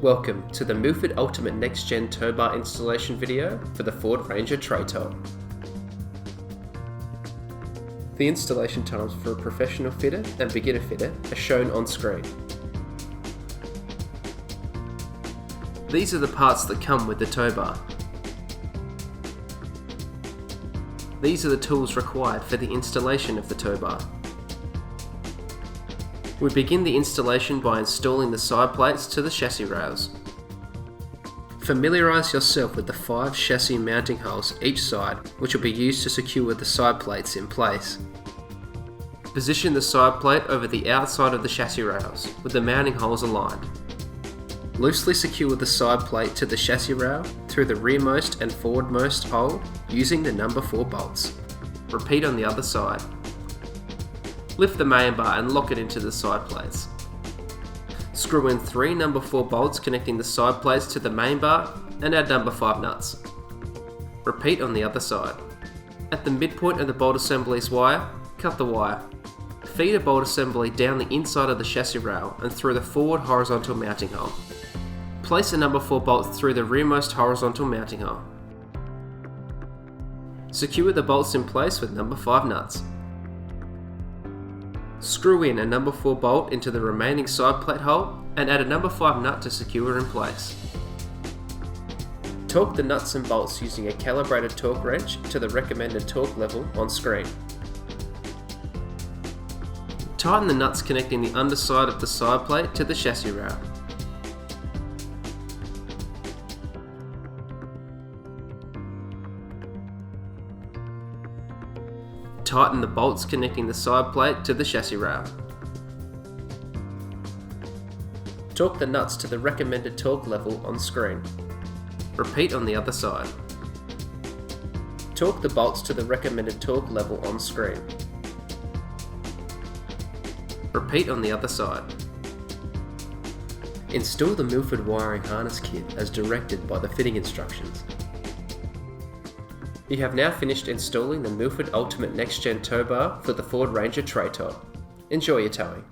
Welcome to the Ult1Mate Next Gen Towbar installation video for the Ford Ranger tray top. The installation times for a professional fitter and beginner fitter are shown on screen. These are the parts that come with the towbar. These are the tools required for the installation of the towbar. We begin the installation by installing the side plates to the chassis rails. Familiarise yourself with the 5 chassis mounting holes each side, which will be used to secure the side plates in place. Position the side plate over the outside of the chassis rails, with the mounting holes aligned. Loosely secure the side plate to the chassis rail through the rearmost and forwardmost hole using the number 4 bolts. Repeat on the other side. Lift the main bar and lock it into the side plates. Screw in 3 number 4 bolts connecting the side plates to the main bar and add number 5 nuts. Repeat on the other side. At the midpoint of the bolt assembly's wire, cut the wire. Feed a bolt assembly down the inside of the chassis rail and through the forward horizontal mounting hole. Place a number 4 bolt through the rearmost horizontal mounting hole. Secure the bolts in place with number 5 nuts. Screw in a number 4 bolt into the remaining side plate hole and add a number 5 nut to secure in place. Torque the nuts and bolts using a calibrated torque wrench to the recommended torque level on screen. Tighten the nuts connecting the underside of the side plate to the chassis rail. Tighten the bolts connecting the side plate to the chassis rail. Torque the nuts to the recommended torque level on screen. Repeat on the other side. Torque the bolts to the recommended torque level on screen. Repeat on the other side. Install the Milford wiring harness kit as directed by the fitting instructions. You have now finished installing the Ult1Mate Next Gen Towbar for the Ford Ranger tray top. Enjoy your towing.